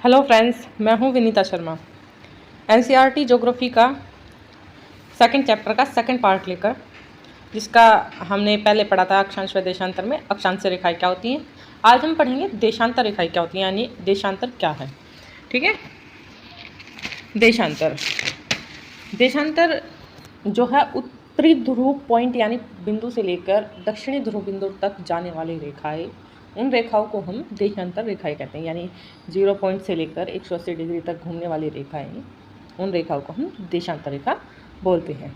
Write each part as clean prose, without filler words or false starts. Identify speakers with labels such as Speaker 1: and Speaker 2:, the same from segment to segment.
Speaker 1: Hello friends, मैं हूं Vinita Sharma. NCERT geography का सेकंड चैप्टर का सेकंड पार्ट लेकर, जिसका हमने पहले पढ़ा था अक्षांश व देशांतर में अक्षांश रेखाएं क्या होती हैं। आज हम पढ़ेंगे देशांतर रेखाएं क्या होती हैं, यानी देशांतर क्या है। ठीक है, देशांतर जो है उत्तरी ध्रुव पॉइंट यानी बिंदु से लेकर दक्षिणी ध्रुव बिंदु तक जाने वाली रेखाएं, उन रेखाओं को हम देशांतर रेखाएं कहते हैं। यानी 0 पॉइंट से लेकर 180 डिग्री तक घूमने वाली रेखाएं, उन रेखाओं को हम देशांतर रेखा बोलते हैं।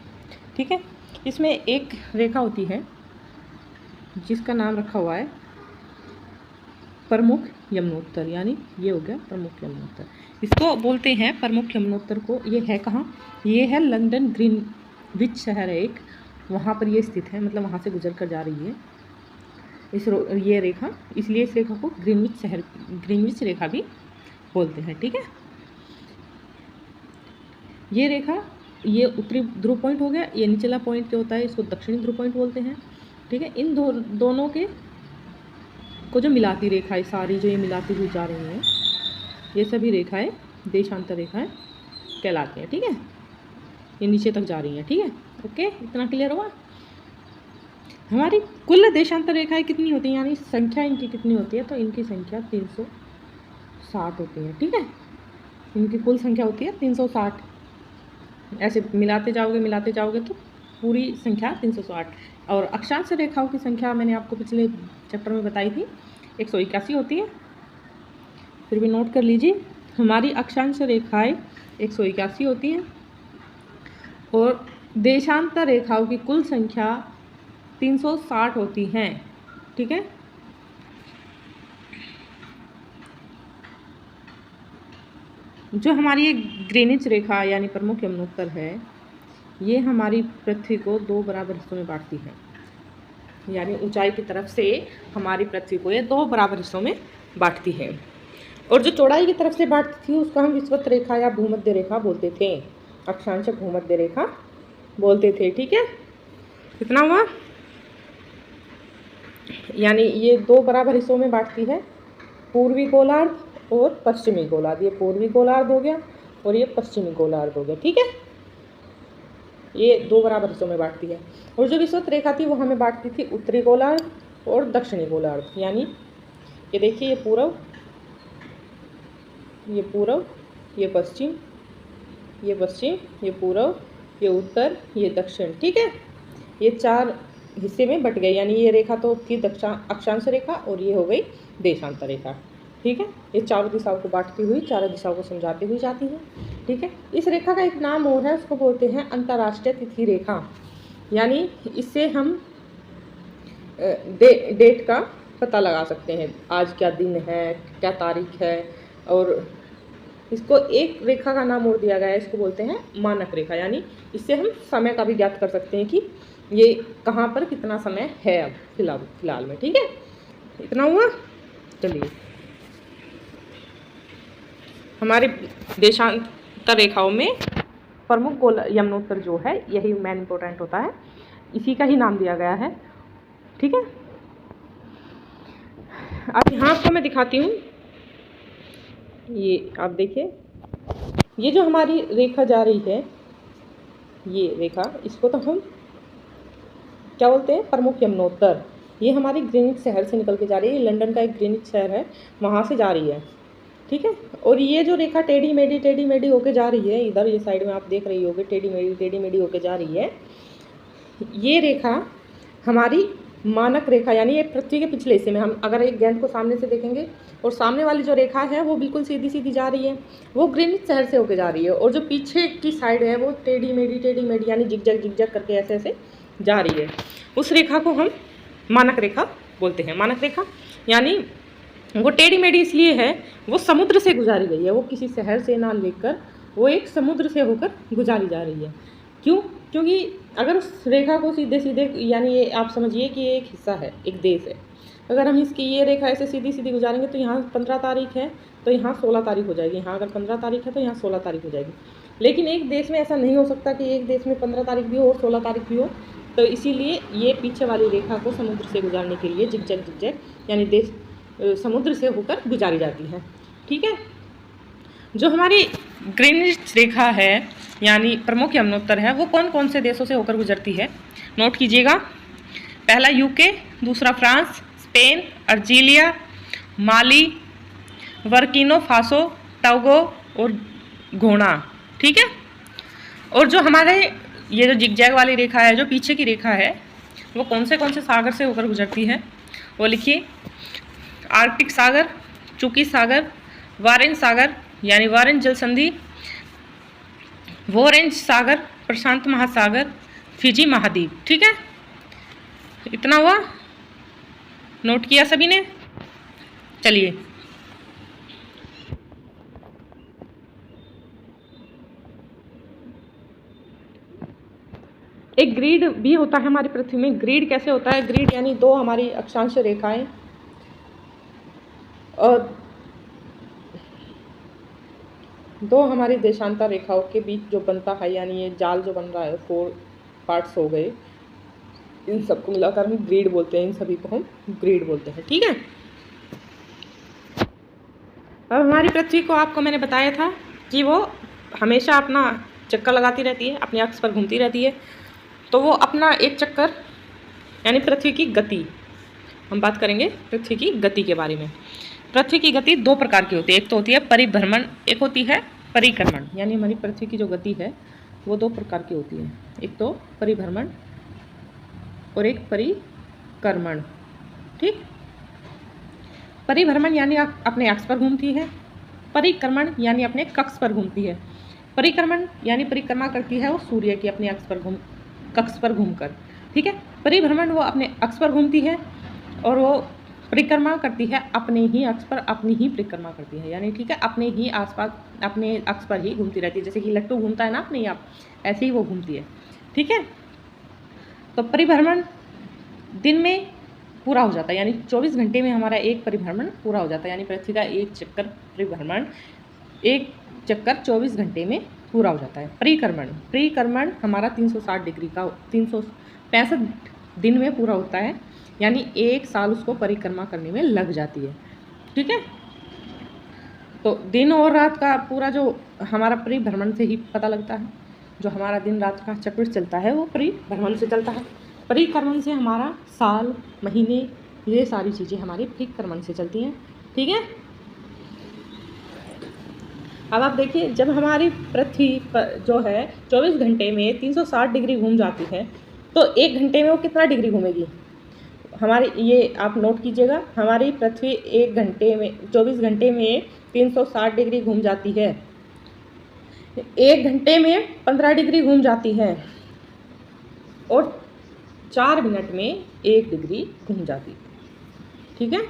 Speaker 1: ठीक है, इसमें एक रेखा होती है जिसका नाम रखा हुआ है प्रमुख यमुनोत्तर, यानी ये हो गया प्रमुख यमुनोत्तर। इसको बोलते हैं प्रमुख यमुनोत्तर को। ये है कहाँ? ये है लंदन ग्रीनविच शहर है एक, वहाँ पर ये स्थित है, मतलब वहाँ से गुजर कर जा रही है ये रेखा, इसलिए इस रेखा को ग्रीनविच रेखा भी बोलते हैं। ठीक है, ये रेखा, ये उत्तरी ध्रुव पॉइंट हो गया, ये निचला पॉइंट जो होता है इसको दक्षिणी ध्रुव पॉइंट बोलते हैं। ठीक है, इन दोनों के को जो मिलाती रेखाएं सारी जो ये मिलाती हुई जा रही हैं, ये सभी रेखाएं देशांतर रेखाएं कहलाती हैं। ठीक है, ये नीचे तक जा रही हैं। ठीक है, ओके, इतना क्लियर हुआ। हमारी कुल देशांतर रेखाएं कितनी होती हैं, यानी संख्या इनकी कितनी होती है, तो इनकी संख्या 360 होती है। ठीक है, इनकी कुल संख्या होती है 360। ऐसे मिलाते जाओगे तो पूरी संख्या 360। और अक्षांश रेखाओं की संख्या मैंने आपको पिछले चैप्टर में बताई थी, 181 होती है। फिर भी नोट कर लीजिए, हमारी अक्षांश रेखाएं 181 होती हैं और देशांतर रेखाओं की कुल संख्या 360 होती हैं। ठीक है, जो हमारी ये ग्रीनिच रेखा यानी प्रमुख यमुनोत्तर है, ये हमारी पृथ्वी को 2 बराबर हिस्सों में बांटती है। यानी ऊंचाई की तरफ से हमारी पृथ्वी को ये 2 बराबर हिस्सों में बांटती है। और जो चौड़ाई की तरफ से बांटती थी उसको हम विषुवत रेखा या भूमध्य रेखा बोलते थे, अक्षांश भूमध्य रेखा बोलते थे। ठीक है, कितना हुआ? यानी ये 2 बराबर हिस्सों में बांटती है, पूर्वी गोलार्ध और पश्चिमी गोलार्ध। ये पूर्वी गोलार्ध हो गया और ये पश्चिमी गोलार्ध हो गया। ठीक है, ये 2 बराबर हिस्सों में बांटती है। और जो विषुवत रेखा थी वो हमें बांटती थी उत्तरी गोलार्ध और दक्षिणी गोलार्ध। यानी ये देखिए, ये पूर्व, ये पश्चिम, ये पूर्व, ये उत्तर, ये दक्षिण। ठीक है, ये 4 हिस्से में बट गए। यानी ये रेखा तो थी अक्षांश रेखा और ये हो गई देशांतर रेखा। ठीक है, ये चारों दिशाओं को बांटती हुई, चारों दिशाओं को समझाती हुई जाती है। ठीक है, इस रेखा का एक नाम और है, उसको बोलते हैं अंतर्राष्ट्रीय तिथि रेखा। यानी इससे हम डेट का पता लगा सकते हैं, आज क्या दिन है, क्या तारीख है। और इसको एक रेखा का नाम और दिया गया है, इसको बोलते हैं मानक रेखा। यानी इससे हम समय का भी ज्ञात कर सकते हैं कि ये कहाँ पर कितना समय है अब फिलहाल में। ठीक है, इतना हुआ। चलिए, हमारे देशांतर रेखाओं में प्रमुख यमुनोत्तर जो है यही मेन इंपॉर्टेंट होता है, इसी का ही नाम दिया गया है। ठीक है, अब यहाँ आपको मैं दिखाती हूँ, ये आप देखिए, ये जो हमारी रेखा जा रही है, ये रेखा, इसको तो हम क्या बोलते हैं? प्रमुख यमुनोत्तर। ये हमारी ग्रीनिच शहर से निकल के जा रही है, लंदन का एक ग्रीनिच शहर है, वहाँ से जा रही है। ठीक है, और ये जो रेखा टेढ़ी मेढ़ी होके जा रही है, इधर ये साइड में आप देख रही होगी, टेढ़ी मेढ़ी होके जा रही है। ये रेखा हमारी मानक रेखा, यानी ये पृथ्वी के पिछले हिस्से में, हम अगर एक गेंद को सामने से देखेंगे और सामने वाली जो रेखा है वो बिल्कुल सीधी जा रही है, वो ग्रीनिच शहर से होके जा रही है। और जो पीछे की साइड है वो टेढ़ी मेढ़ी यानी जिगजैग करके ऐसे जा रही है। उस रेखा को हम मानक रेखा बोलते हैं। मानक रेखा यानी वो टेढ़ी मेढ़ी इसलिए है, वो समुद्र से गुजारी गई है, वो किसी शहर से ना लेकर वो एक समुद्र से होकर गुजारी जा रही है। क्यों? क्योंकि अगर उस रेखा को सीधे यानी ये आप समझिए कि ये एक हिस्सा है, एक देश है, अगर हम इसकी ये रेखा ऐसे सीधी गुजारेंगे तो यहाँ 15 तारीख है तो यहाँ 16 तारीख हो जाएगी, यहाँ अगर 15 तारीख है तो यहाँ 16 तारीख हो जाएगी। लेकिन एक देश में ऐसा नहीं हो सकता कि एक देश में 15 तारीख भी हो और 16 तारीख भी हो, तो इसीलिए ये पीछे वाली रेखा को समुद्र से गुजारने के लिए जिगजैग यानी देश समुद्र से होकर गुजारी जाती है। ठीक है, जो हमारी ग्रीनिच रेखा है यानी प्रमुख यमुनोत्तर है वो कौन कौन से देशों से होकर गुजरती है, नोट कीजिएगा। पहला यूके, दूसरा फ्रांस, स्पेन, अर्जीलिया, माली, वर्किनो फासो, टोगो और घोना। ठीक है। और जो हमारे ये जो जिगजैग वाली रेखा है, जो पीछे की रेखा है, वो कौन से सागर से होकर गुजरती है, वो लिखिए। आर्कटिक सागर, चुकी सागर, वारेन सागर यानी वारेन जल संधि, वोरेंज सागर, प्रशांत महासागर, फिजी महाद्वीप। ठीक है, इतना हुआ, नोट किया सभी ने। चलिए, एक ग्रिड भी होता है हमारी पृथ्वी में। ग्रिड कैसे होता है? ग्रिड यानी दो हमारी अक्षांश रेखाएं और दो हमारी देशांतर रेखाओं के बीच जो बनता है, यानी ये जाल जो बन रहा है, 4 पार्ट्स हो गए, इन सबको मिलाकर हम ग्रिड बोलते हैं। इन सभी को हम ग्रिड बोलते हैं। ठीक है। अब हमारी पृथ्वी को आपको मैंने बताया था कि वो हमेशा अपना चक्कर लगाती रहती है, अपने अक्ष पर घूमती रहती है। तो वो अपना एक चक्कर यानी पृथ्वी की गति, हम बात करेंगे पृथ्वी की गति के बारे में। पृथ्वी की गति दो प्रकार की होती है, एक तो होती है परिभ्रमण, एक होती है परिक्रमण। यानी हमारी पृथ्वी की जो गति है वो दो प्रकार की होती है, एक तो परिभ्रमण और एक परिक्रमण। ठीक। परिभ्रमण यानी अपने अक्ष पर घूमती है, परिक्रमण यानी अपने कक्ष पर घूमती है। परिक्रमण यानी परिक्रमा करती है वो सूर्य की अपने कक्ष पर घूमकर। ठीक है। परिभ्रमण वो अपने अक्ष पर घूमती है और वो परिक्रमा करती है अपने ही अक्ष पर, अपनी ही परिक्रमा करती है, यानी ठीक है, अपने ही आसपास अपने अक्ष पर ही घूमती रहती है। जैसे कि लट्टू घूमता है ना अपने आप, ऐसे ही वो घूमती है। ठीक है। तो परिभ्रमण दिन में पूरा हो जाता है, यानी 24 घंटे में हमारा एक परिभ्रमण पूरा हो जाता है। यानी पृथ्वी का एक चक्कर परिभ्रमण, एक चक्कर 24 घंटे में पूरा हो जाता है। परिक्रमण हमारा 360 डिग्री का 365 दिन में पूरा होता है, यानी एक साल उसको परिक्रमा करने में लग जाती है। ठीक है। तो दिन और रात का पूरा जो हमारा परिभ्रमण से ही पता लगता है। जो हमारा दिन रात का चक्र चलता है वो परिभ्रमण से चलता है। परिक्रमण से हमारा साल, महीने, ये सारी चीज़ें हमारी परिक्रमण से चलती हैं। ठीक है। अब आप देखिए, जब हमारी पृथ्वी पर जो है 24 घंटे में 360 डिग्री घूम जाती है, तो एक घंटे में वो कितना डिग्री घूमेगी? हमारी ये आप नोट कीजिएगा, हमारी पृथ्वी एक घंटे में 24 घंटे में 360 डिग्री घूम जाती है, एक घंटे में 15 डिग्री घूम जाती है और 4 मिनट में 1 डिग्री घूम जाती है। ठीक है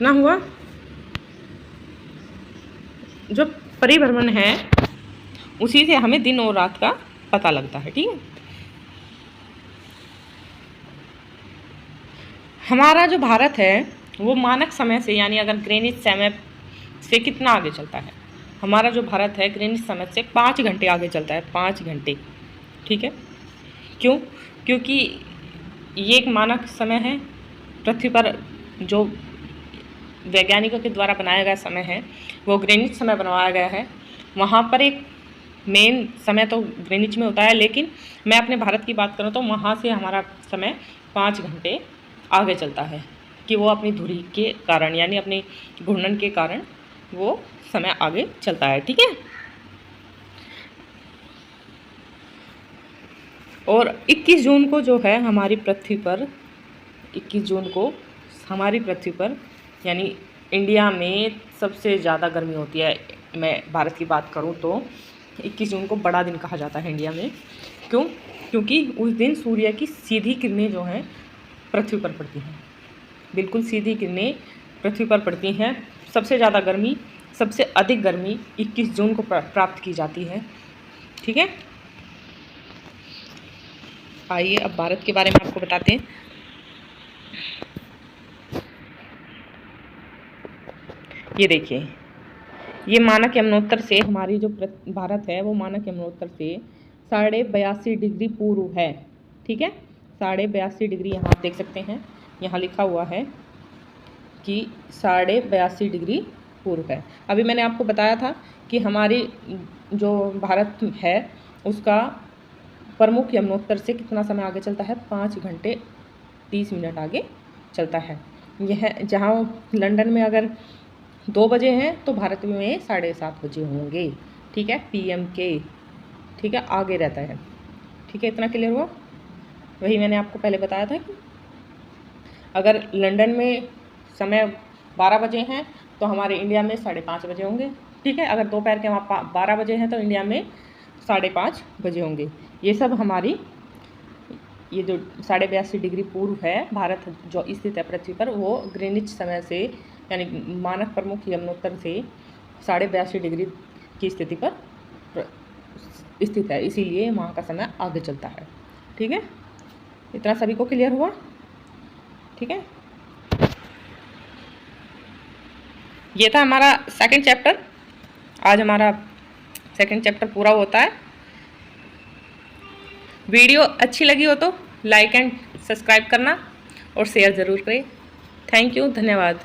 Speaker 1: ना? हुआ। जो परिभ्रमण है उसी से हमें दिन और रात का पता लगता है। ठीक है। हमारा जो भारत है वो मानक समय से, यानी अगर ग्रीनिच समय से कितना आगे चलता है? हमारा जो भारत है ग्रीनिच समय से 5 घंटे आगे चलता है, 5 घंटे। ठीक है। क्यों? क्योंकि ये एक मानक समय है। पृथ्वी पर जो वैज्ञानिकों के द्वारा बनाया गया समय है वो ग्रीनिच समय बनवाया गया है। वहाँ पर एक मेन समय तो ग्रीनिच में होता है, लेकिन मैं अपने भारत की बात करूँ तो वहाँ से हमारा समय 5 घंटे आगे चलता है कि वो अपनी धुरी के कारण, यानी अपनी घूर्णन के कारण वो समय आगे चलता है। ठीक है। और 21 जून को जो है हमारी पृथ्वी पर, 21 जून को हमारी पृथ्वी पर यानी इंडिया में सबसे ज़्यादा गर्मी होती है। मैं भारत की बात करूं तो 21 जून को बड़ा दिन कहा जाता है इंडिया में। क्यों? क्योंकि उस दिन सूर्य की सीधी किरणें जो हैं पृथ्वी पर पड़ती हैं, बिल्कुल सीधी किरणें पृथ्वी पर पड़ती हैं। सबसे ज़्यादा गर्मी, सबसे अधिक गर्मी 21 जून को प्राप्त की जाती है। ठीक है। आइए अब भारत के बारे में आपको बताते हैं। ये देखिए, ये मानक यमुनोत्तर से हमारी जो भारत है वो मानक यमुनोत्तर से 82.5 डिग्री पूर्व है। ठीक है। 82.5 डिग्री यहाँ आप देख सकते हैं, यहाँ लिखा हुआ है कि 82.5 डिग्री पूर्व है। अभी मैंने आपको बताया था कि हमारी जो भारत है उसका प्रमुख यमुनोत्तर से कितना समय आगे चलता है, 5 घंटे 30 मिनट आगे चलता है। यह जहाँ लंदन में अगर 2 बजे हैं तो भारत में 7:30 बजे होंगे, ठीक है, PM के, ठीक है, आगे रहता है, ठीक है। इतना क्लियर हुआ। वही मैंने आपको पहले बताया था कि अगर लंदन में समय 12 बजे हैं तो हमारे इंडिया में 5:30 बजे होंगे, ठीक है। अगर दोपहर के वहाँ 12 बजे हैं तो इंडिया में 5:30 बजे होंगे। ये सब हमारी ये जो 82.5 डिग्री पूर्व है भारत जो स्थित है पृथ्वी पर, वो ग्रीनिच समय से यानी मानक प्रमुख यमुनोत्तर से 82.5 डिग्री की स्थिति पर स्थित है, इसीलिए वहाँ का समय आगे चलता है, ठीक है। इतना सभी को क्लियर हुआ, ठीक है। ये था हमारा सेकंड चैप्टर। आज हमारा सेकंड चैप्टर पूरा होता है। वीडियो अच्छी लगी हो तो लाइक एंड सब्सक्राइब करना और शेयर ज़रूर करें। थैंक यू, धन्यवाद।